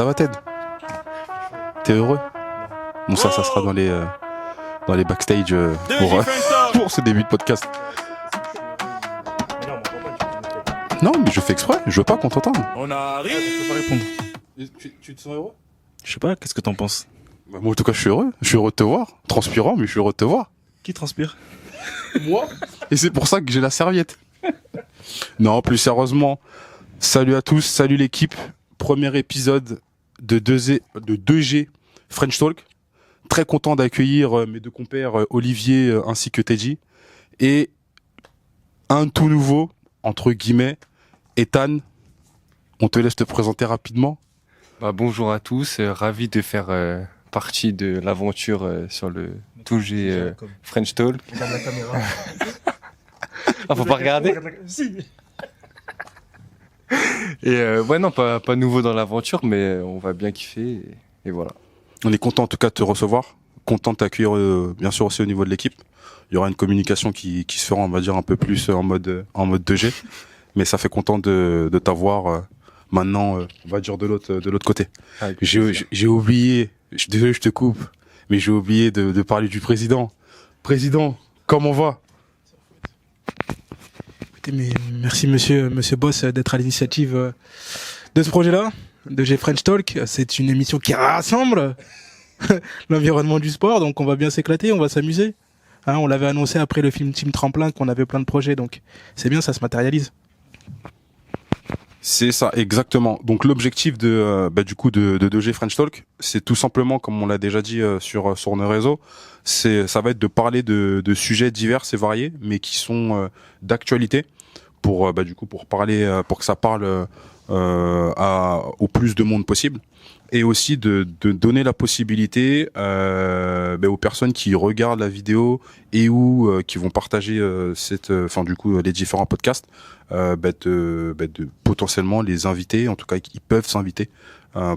Ça va, Ted? T'es heureux? Bon, ça sera dans les backstage pour ce début de podcast. Non, mais je fais exprès, je veux pas qu'on t'entende. On arrive. Je peux pas répondre. Tu te sens heureux? Je sais pas, qu'est-ce que t'en penses? Bah, moi, en tout cas, je suis heureux. Je suis heureux de te voir. Transpirant, mais je suis heureux de te voir. Qui transpire? Moi? Et c'est pour ça que j'ai la serviette. Non, plus sérieusement, salut à tous, salut l'équipe. Premier épisode de 2G French Talk. Très content d'accueillir mes deux compères Olivier ainsi que Teddy. Et un tout nouveau, entre guillemets, Ethan. On te laisse te présenter rapidement. Bonjour à tous, ravi de faire partie de l'aventure sur le 2G French Talk. Regarde la caméra. Faut pas regarder. Si. Et non, pas nouveau dans l'aventure, mais on va bien kiffer et voilà. On est content en tout cas de te recevoir, content de t'accueillir bien sûr aussi au niveau de l'équipe. Il y aura une communication qui se fera, on va dire, un peu plus en mode 2G, mais ça fait content de t'avoir maintenant, on va dire de l'autre côté. J'ai oublié, désolé je te coupe, mais j'ai oublié de parler du président. Président, comment va? Mais merci monsieur Boss d'être à l'initiative de ce projet-là, de G French Talk. C'est une émission qui rassemble l'environnement du sport, donc on va bien s'éclater, on va s'amuser. Hein, on l'avait annoncé après le film Team Tremplin qu'on avait plein de projets, donc c'est bien, ça se matérialise. C'est ça, exactement. Donc l'objectif de 2G French Talk, c'est tout simplement, comme on l'a déjà dit sur nos réseaux, ça va être de parler de sujets divers et variés, mais qui sont d'actualité, pour parler, pour que ça parle au plus de monde possible, et aussi de donner la possibilité aux personnes qui regardent la vidéo et ou qui vont partager les différents podcasts, de potentiellement les inviter, en tout cas ils peuvent s'inviter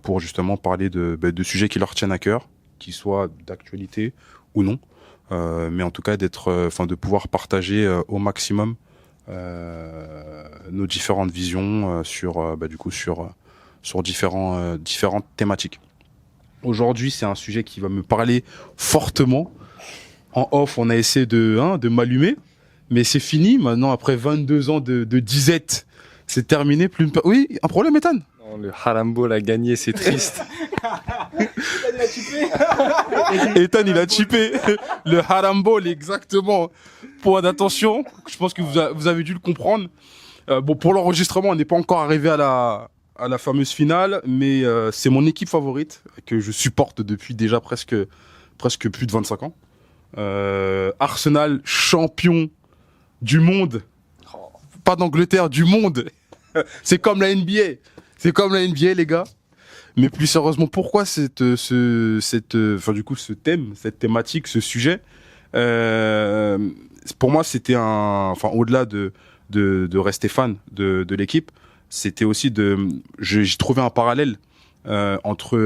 pour justement parler de sujets qui leur tiennent à cœur, qui soient d'actualité ou non, mais en tout cas de pouvoir partager au maximum nos différentes visions sur différentes thématiques. Aujourd'hui, c'est un sujet qui va me parler fortement. En off, on a essayé de m'allumer, mais c'est fini. Maintenant, après 22 ans de disette, c'est terminé. Oui, un problème, Ethan? Non, le Harambol a gagné, c'est triste. Ethan, il a chippé. Le Harambol, exactement. Point d'attention. Je pense que vous avez dû le comprendre. Pour l'enregistrement, on n'est pas encore arrivé à la fameuse finale, mais c'est mon équipe favorite que je supporte depuis déjà presque plus de 25 ans. Arsenal, champion du monde. Pas d'Angleterre, du monde. C'est comme la NBA. C'est comme la NBA, les gars. Mais plus sérieusement, pourquoi ce thème, cette thématique, ce sujet, pour moi, c'était au-delà de rester fan de l'équipe, c'était aussi j'ai trouvé un parallèle entre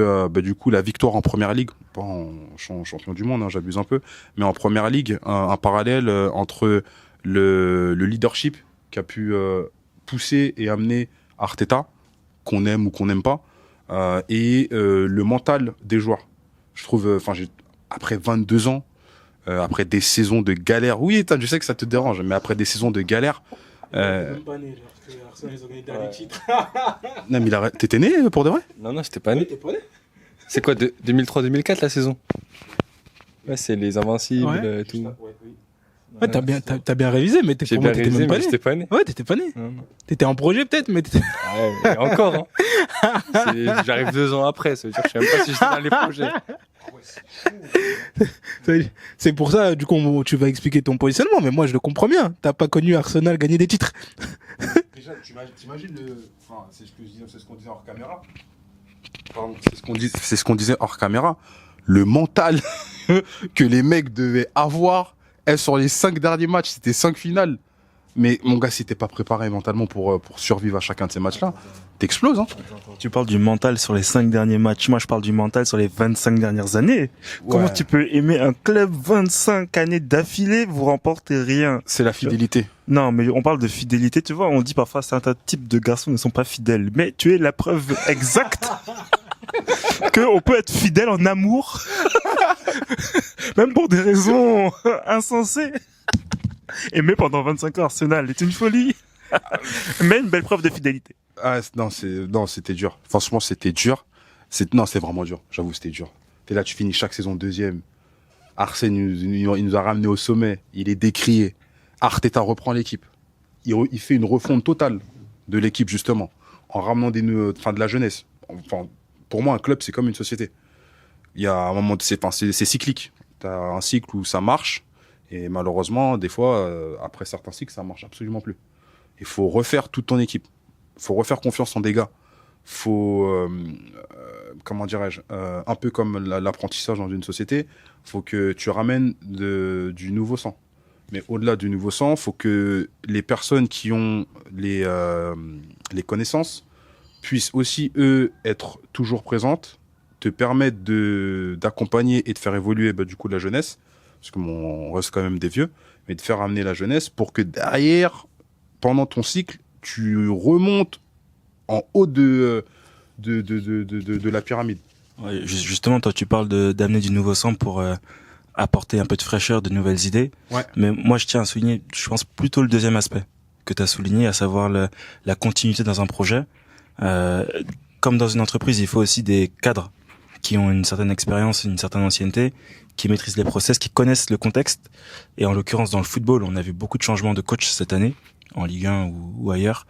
la victoire en première ligue, pas en champion du monde, hein, j'abuse un peu, mais en première ligue, un parallèle entre le leadership qu'a pu pousser et amener Arteta, qu'on aime ou qu'on n'aime pas, et le mental des joueurs. Je trouve, après 22 ans, après des saisons de galère, oui, Ethan, je sais que ça te dérange, mais après des saisons de galère, Même pas né, parce que Arsenal, ils ont gagné le dernier titre. non, mais t'étais né pour de vrai? Non, j'étais pas né. T'es pas né? C'est quoi, 2003-2004 la saison? Ouais, c'est les Invincibles et tout. Ouais, t'as bien révisé, mais J'ai pour bien moi, t'étais révisé, même pas mais né. j'étais pas né. Ouais, t'étais pas né. Non. T'étais en projet peut-être, mais t'étais... Ouais, et encore, hein. J'arrive 2 ans après, ça veut dire que je sais même pas si j'étais dans les projets. C'est pour ça, du coup, tu vas expliquer ton positionnement, mais moi, je le comprends bien. T'as pas connu Arsenal gagner des titres. Déjà, t'imagines c'est ce qu'on disait hors caméra. Pardon, c'est ce qu'on disait hors caméra. Le mental que les mecs devaient avoir sur les 5 derniers matchs, c'était 5 finales. Mais mon gars, si t'es pas préparé mentalement pour survivre à chacun de ces matchs-là, t'exploses, hein. Tu parles du mental sur les 5 derniers matchs. Moi, je parle du mental sur les 25 dernières années. Comment tu peux aimer un club 25 années d'affilée, vous remportez rien? C'est la fidélité. Non, mais on parle de fidélité, tu vois. On dit parfois certains types de garçons ne sont pas fidèles. Mais tu es la preuve exacte qu'on peut être fidèle en amour, même pour des raisons insensées. Aimer pendant 25 ans Arsenal est une folie, mais une belle preuve de fidélité. Ah, c'était dur. Franchement, c'était dur. C'est vraiment dur. J'avoue, c'était dur. T'es là, tu finis chaque saison deuxième. Arsène, il nous a ramené au sommet. Il est décrié. Arteta reprend l'équipe. Il fait une refonte totale de l'équipe, justement, en ramenant de la jeunesse. Enfin, pour moi, un club, c'est comme une société. Il y a un moment, c'est cyclique. T'as un cycle où ça marche, et malheureusement, des fois, après certains cycles, ça marche absolument plus. Il faut refaire toute ton équipe. Il faut refaire confiance en des gars. Faut, comment dirais-je, un peu comme l'apprentissage dans une société, faut que tu ramènes du nouveau sang. Mais au-delà du nouveau sang, faut que les personnes qui ont les connaissances puissent aussi, eux, être toujours présentes, te permettre d'accompagner et de faire évoluer du coup la jeunesse, parce qu'on reste quand même des vieux, mais de faire amener la jeunesse pour que derrière, pendant ton cycle, tu remontes en haut de la pyramide. Ouais, justement, toi, tu parles d'amener du nouveau sang pour apporter un peu de fraîcheur, de nouvelles idées. Ouais. Mais moi, je tiens à souligner, je pense plutôt le deuxième aspect que tu as souligné, à savoir la continuité dans un projet. Comme dans une entreprise, il faut aussi des cadres qui ont une certaine expérience, une certaine ancienneté, qui maîtrisent les process, qui connaissent le contexte. Et en l'occurrence, dans le football, on a vu beaucoup de changements de coach cette année, en Ligue 1 ou ailleurs.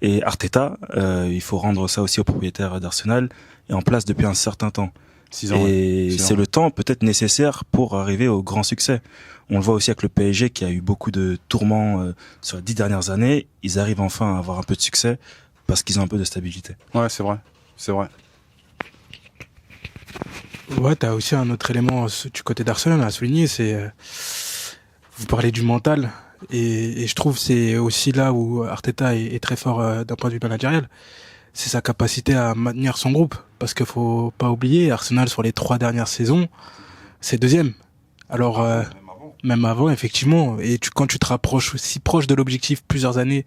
Et Arteta, il faut rendre ça aussi aux propriétaires d'Arsenal, est en place depuis un certain temps. 6 ans. Et c'est le temps peut-être nécessaire pour arriver au grand succès. On le voit aussi avec le PSG qui a eu beaucoup de tourments sur les 10 dernières années. Ils arrivent enfin à avoir un peu de succès parce qu'ils ont un peu de stabilité. Ouais, c'est vrai. C'est vrai. Ouais, t'as aussi un autre élément du côté d'Arsenal à souligner, c'est vous parlez du mental et je trouve c'est aussi là où Arteta est très fort d'un point de vue managérial, c'est sa capacité à maintenir son groupe, parce qu'il faut pas oublier, Arsenal sur les 3 dernières saisons, c'est deuxième. Alors même avant effectivement, et quand tu te rapproches si proche de l'objectif plusieurs années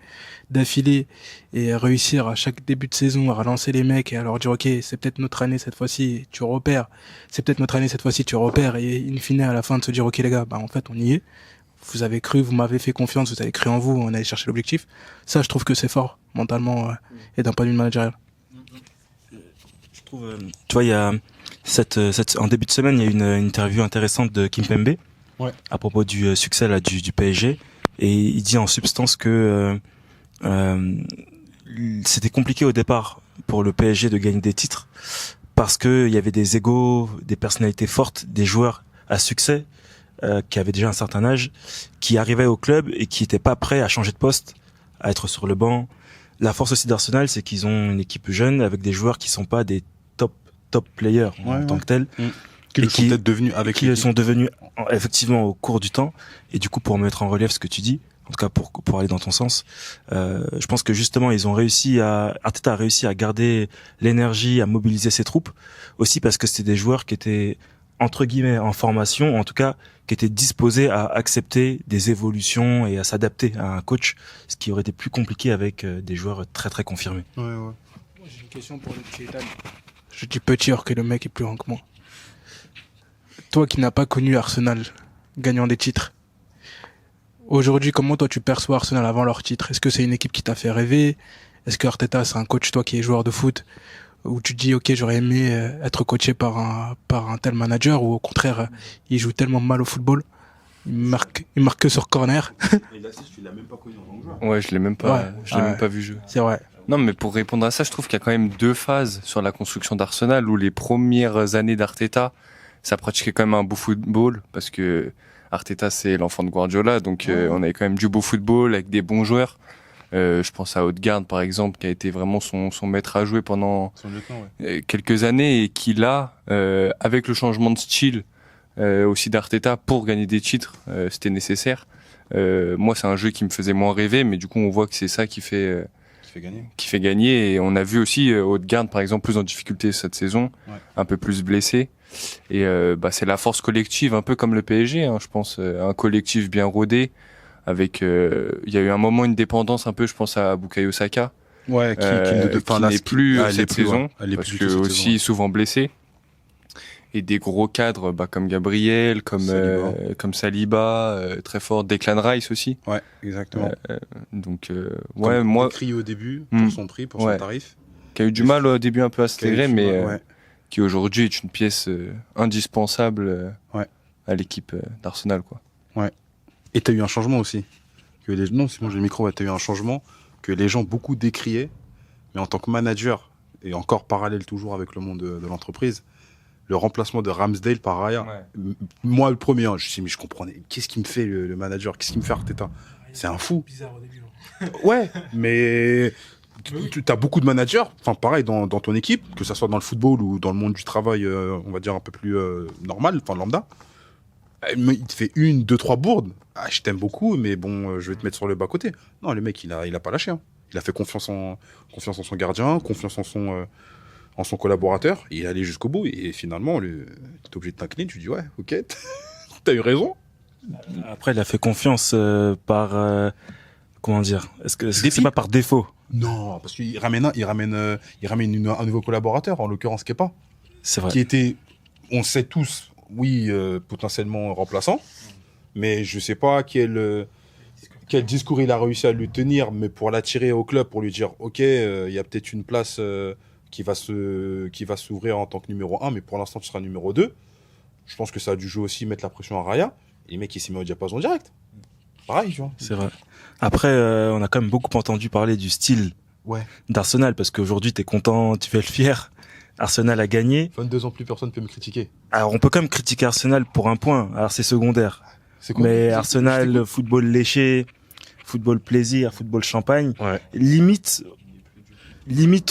d'affilée et réussir à chaque début de saison à relancer les mecs et à leur dire ok, c'est peut-être notre année cette fois-ci, tu repères, c'est peut-être notre année cette fois-ci, tu repères, et in fine à la fin de se dire ok les gars, bah en fait on y est, vous avez cru, vous m'avez fait confiance, vous avez cru en vous, on allait chercher l'objectif. Ça je trouve que c'est fort mentalement et d'un point de vue managérial. Je trouve, tu vois, il y a en début de semaine, il y a une interview intéressante de Kimpembe. Ouais. À propos du succès là du PSG, et il dit en substance que c'était compliqué au départ pour le PSG de gagner des titres parce que il y avait des égos, des personnalités fortes, des joueurs à succès qui avaient déjà un certain âge, qui arrivaient au club et qui étaient pas prêts à changer de poste, à être sur le banc. La force aussi d'Arsenal, c'est qu'ils ont une équipe jeune avec des joueurs qui sont pas des top players en tant que tels. Qui sont peut-être devenus avec qui sont devenus effectivement au cours du temps. Et du coup, pour mettre en relief ce que tu dis, en tout cas pour aller dans ton sens, je pense que justement Arteta a réussi à garder l'énergie, à mobiliser ses troupes, aussi parce que c'était des joueurs qui étaient entre guillemets en formation, en tout cas qui étaient disposés à accepter des évolutions et à s'adapter à un coach, ce qui aurait été plus compliqué avec des joueurs très très confirmés. Ouais. Moi, j'ai une question pour le petit Ethan. Je dis petit alors que le mec est plus grand que moi. Toi qui n'as pas connu Arsenal gagnant des titres, aujourd'hui, comment toi tu perçois Arsenal avant leur titre? Est-ce que c'est une équipe qui t'a fait rêver? Est-ce que Arteta c'est un coach, toi qui es joueur de foot, où tu te dis ok, j'aurais aimé être coaché par un tel manager, ou au contraire il joue tellement mal au football, il marque que sur corner? Et l'assist, tu l'as même pas connu en tant que joueur. Ouais, je l'ai même pas vu jouer. C'est vrai. Non, mais pour répondre à ça, je trouve qu'il y a quand même 2 phases sur la construction d'Arsenal, où les premières années d'Arteta, ça pratiquait quand même un beau football, parce que Arteta c'est l'enfant de Guardiola, donc on avait quand même du beau football avec des bons joueurs. Je pense à Odegaard par exemple, qui a été vraiment son maître à jouer pendant quelques années, et qui là, avec le changement de style aussi d'Arteta pour gagner des titres, c'était nécessaire. Moi c'est un jeu qui me faisait moins rêver, mais du coup on voit que c'est ça qui fait gagner, et on a vu aussi Odegaard par exemple plus en difficulté cette saison, un peu plus blessé. Et c'est la force collective, un peu comme le PSG, hein, je pense, un collectif bien rodé, avec il y a eu un moment une dépendance un peu, je pense à Bukayo Saka, Ouais, qui n'est plus cette saison, elle est parce plus que du tout cette aussi saison. souvent blessé. Et des gros cadres, comme Gabriel, comme Saliba, très fort, Declan Rice aussi. Ouais, exactement. Donc Comme moi, décrit au début pour son prix, pour son tarif. qui a eu du mal au début un peu à s'intégrer, mais ouais. qui aujourd'hui est une pièce indispensable à l'équipe d'Arsenal, quoi. Ouais. Et t'as eu un changement aussi. Non, c'est bon, j'ai le micro. Ouais, t'as eu un changement que les gens beaucoup décriaient, mais en tant que manager et encore parallèle toujours avec le monde de l'entreprise, le remplacement de Ramsdale par Raya. Ouais. Moi, le premier, je me suis dit, mais je comprenais. Qu'est-ce qui me fait le manager? Qu'est-ce qui me fait Arteta? C'est un fou. Bizarre au début. Ouais, mais tu as beaucoup de managers, enfin pareil dans ton équipe, que ça soit dans le football ou dans le monde du travail, on va dire un peu plus normal, enfin lambda. Il te fait 1, 2, 3 bourdes. Ah, je t'aime beaucoup, mais bon, je vais te mettre sur le bas-côté. Non, le mec, il a pas lâché. Hein. Il a fait confiance en son gardien, confiance en son collaborateur. Et il est allé jusqu'au bout. Et finalement, t'es obligé de t'incliner. Tu dis, ouais, ok, t'as eu raison. Après, il a fait confiance par... comment dire? Est-ce que c'est pas par défaut? Non, parce qu'il ramène un nouveau collaborateur, en l'occurrence Kepa. C'est vrai. Qui était, on sait tous, oui, potentiellement remplaçant. Mais je sais pas quel discours il a réussi à lui tenir, mais pour l'attirer au club, pour lui dire, ok, il y a peut-être une place qui va s'ouvrir en tant que numéro 1, mais pour l'instant, tu seras numéro 2. Je pense que ça a dû jouer aussi, mettre la pression à Raya. Et le mec, il s'est mis au diapason direct. Pareil, tu vois. C'est vrai. Après, on a quand même beaucoup entendu parler du style d'Arsenal, parce qu'aujourd'hui, t'es content, tu fais le fier. Arsenal a gagné. 22 ans plus, personne ne peut me critiquer. Alors, on peut quand même critiquer Arsenal pour un point. Alors, c'est secondaire. C'est quoi? Mais Arsenal, football léché, football plaisir, football champagne. Ouais. Limite,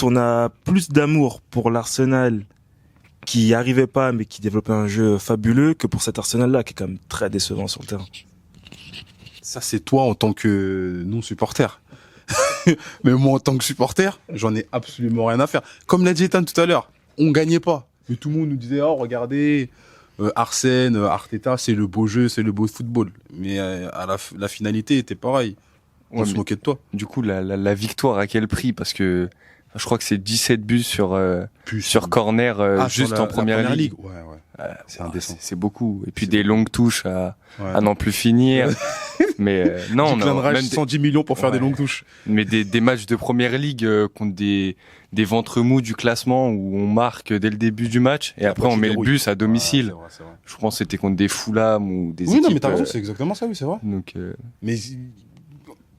on a plus d'amour pour l'Arsenal qui arrivait pas, mais qui développait un jeu fabuleux, que pour cet Arsenal-là, qui est quand même très décevant sur le terrain. Ça, c'est toi en tant que non-supporter. Mais moi, en tant que supporter, j'en ai absolument rien à faire. Comme l'a dit Ethan tout à l'heure, on gagnait pas. Mais tout le monde nous disait, oh, regardez, Arsène, Arteta, c'est le beau jeu, c'est le beau football. Mais à la finalité était pareil. On se moquait de toi. Du coup, la victoire, à quel prix? Parce que je crois que c'est 17 buts sur corner juste en première ligue. Ouais. C'est indécent. C'est beaucoup. Et puis des longues touches à n'en plus finir. Mais non, même 110 millions pour faire des longues touches. Mais des matchs de première ligue contre des ventres mous du classement où on marque dès le début du match et après on met le bus à domicile. C'est vrai. Je pense que c'était contre des Fulham ou des équipes. Oui, non, mais t'as raison, c'est exactement ça, oui, c'est vrai. Donc, mais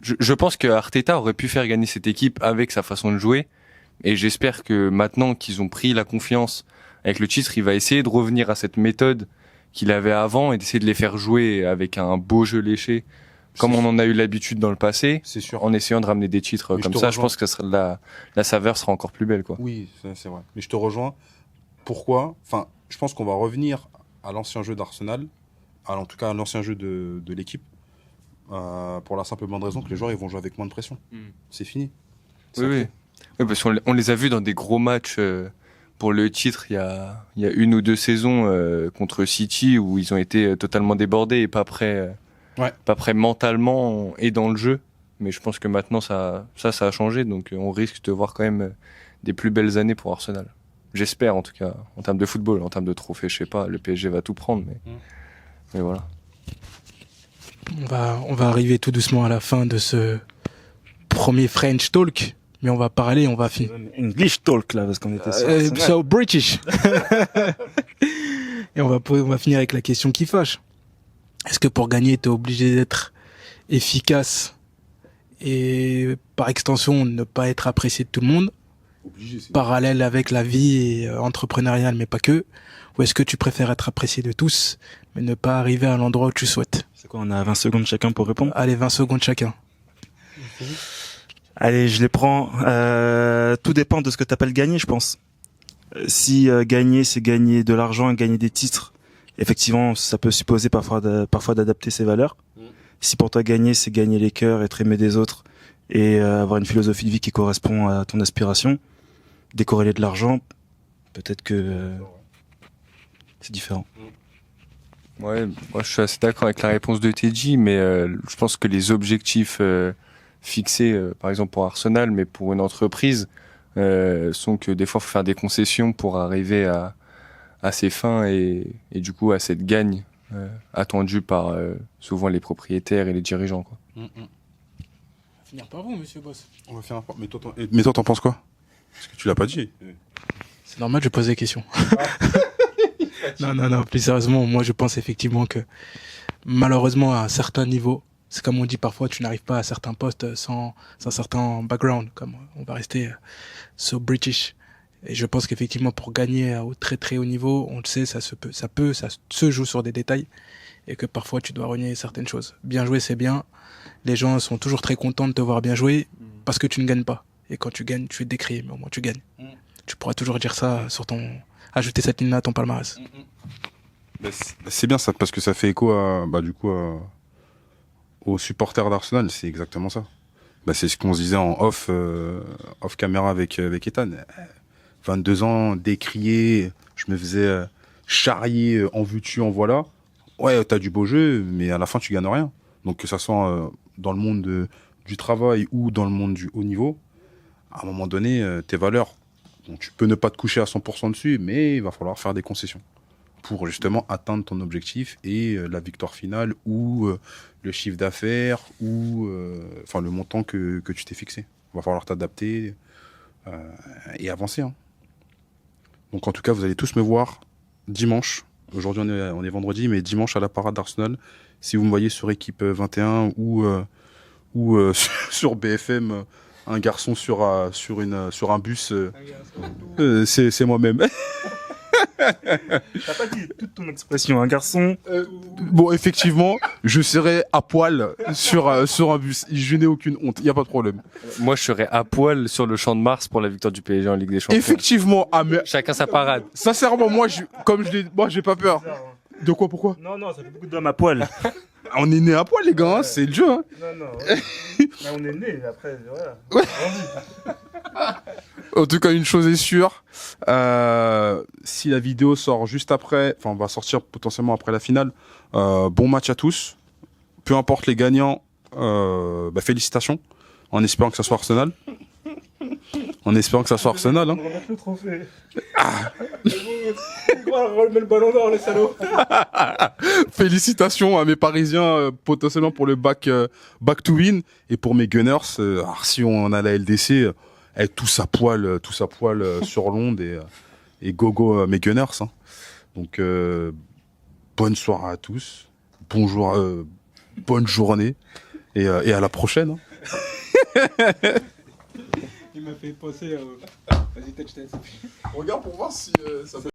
je pense que Arteta aurait pu faire gagner cette équipe avec sa façon de jouer. Et j'espère que maintenant qu'ils ont pris la confiance avec le titre, il va essayer de revenir à cette méthode qu'il avait avant et d'essayer de les faire jouer avec un beau jeu léché, comme on en a eu l'habitude dans le passé, c'est sûr. En essayant de ramener des titres comme ça. Je pense que la saveur sera encore plus belle, quoi. Oui, c'est vrai. Mais je te rejoins. Pourquoi? Enfin, je pense qu'on va revenir à l'ancien jeu d'Arsenal, en tout cas à l'ancien jeu de l'équipe, pour la simple bonne raison que les joueurs ils vont jouer avec moins de pression. C'est fini. Oui, parce qu'on les a vus dans des gros matchs pour le titre il y a 1 ou 2 saisons contre City où ils ont été totalement débordés et pas prêts mentalement et dans le jeu. Mais je pense que maintenant ça a changé, donc on risque de voir quand même des plus belles années pour Arsenal. J'espère en tout cas, en termes de football, en termes de trophées, je sais pas, le PSG va tout prendre, mais voilà. On va arriver tout doucement à la fin de ce premier French Talk. Mais on va parler, on va finir. English talk, là, parce qu'on était sur so British. Et on va finir avec la question qui fâche. Est-ce que pour gagner, t'es obligé d'être efficace et, par extension, ne pas être apprécié de tout le monde? Parallèle avec la vie entrepreneuriale, mais pas que. Ou est-ce que tu préfères être apprécié de tous, mais ne pas arriver à l'endroit où tu souhaites? C'est quoi, on a 20 secondes chacun pour répondre? Allez, 20 secondes chacun. Allez, je les prends. Tout dépend de ce que t'appelles gagner, je pense. Si gagner, c'est gagner de l'argent et gagner des titres, effectivement, ça peut supposer parfois d'adapter ses valeurs. Si pour toi gagner, c'est gagner les cœurs, être aimé des autres et avoir une philosophie de vie qui correspond à ton aspiration, décorréler de l'argent, peut-être que c'est différent. Ouais, moi je suis assez d'accord avec la réponse de Teddy, mais je pense que les objectifs fixées, par exemple pour Arsenal, mais pour une entreprise, sont que des fois, il faut faire des concessions pour arriver à ses fins et du coup à cette gagne attendue par souvent les propriétaires et les dirigeants, quoi. Finir par vous, monsieur Boss. On va faire mais toi, t'en penses quoi? Parce que tu l'as pas dit. C'est normal, je pose des questions. Non, plus sérieusement, moi je pense effectivement que malheureusement à un certain niveau, c'est comme on dit parfois, tu n'arrives pas à certains postes sans un certain background, comme on va rester so British. Et je pense qu'effectivement pour gagner au très très haut niveau, on le sait, ça se joue sur des détails et que parfois tu dois renier certaines choses. Bien jouer, c'est bien. Les gens sont toujours très contents de te voir bien jouer parce que tu ne gagnes pas. Et quand tu gagnes, tu es décrié, mais au moins tu gagnes. Tu pourras toujours dire ça sur ajouter cette ligne-là à ton palmarès. C'est bien ça, parce que ça fait écho aux supporters d'Arsenal, c'est exactement ça. C'est ce qu'on se disait en off caméra avec Ethan. 22 ans, décrié, je me faisais charrier en veux-tu, en voilà. Ouais, t'as du beau jeu, mais à la fin, tu gagnes rien. Donc que ça soit dans le monde du travail ou dans le monde du haut niveau, à un moment donné, tes valeurs, donc tu peux ne pas te coucher à 100% dessus, mais il va falloir faire des concessions pour justement atteindre ton objectif et la victoire finale ou le chiffre d'affaires ou le montant que tu t'es fixé. Il va falloir t'adapter et avancer. Hein. Donc en tout cas, vous allez tous me voir dimanche. Aujourd'hui, on est vendredi, mais dimanche à la parade d'Arsenal. Si vous me voyez sur Équipe 21 ou sur BFM, un garçon sur un bus, c'est moi-même. T'as pas dit toute ton expression, un garçon. Bon, effectivement, je serai à poil sur un bus. Je n'ai aucune honte, il n'y a pas de problème. Moi, je serais à poil sur le champ de Mars pour la victoire du PSG en Ligue des Champions. Effectivement, mais Chacun sa parade. sincèrement, moi, j'ai pas peur. De quoi, pourquoi? Non, ça fait beaucoup d'hommes à poil. On est né à poil, les gars, hein, c'est le jeu. Hein. Non. Mais on est né, après, voilà. En tout cas, une chose est sûre, si la vidéo sort juste après, on va sortir potentiellement après la finale, bon match à tous. Peu importe les gagnants, félicitations, en espérant que ça soit Arsenal. En espérant que ça soit Arsenal. Hein. On va remettre le trophée. On remet le ballon d'or, les salauds. Félicitations à mes Parisiens, potentiellement pour le back to win. Et pour mes Gunners, si on a la LDC, tous à poil sur l'onde et go mes Gunners. Hein. Donc, bonne soirée à tous. Bonjour, bonne journée. Et à la prochaine. Hein. Il m'a fait penser Vas-y, touch. Regarde pour voir si ça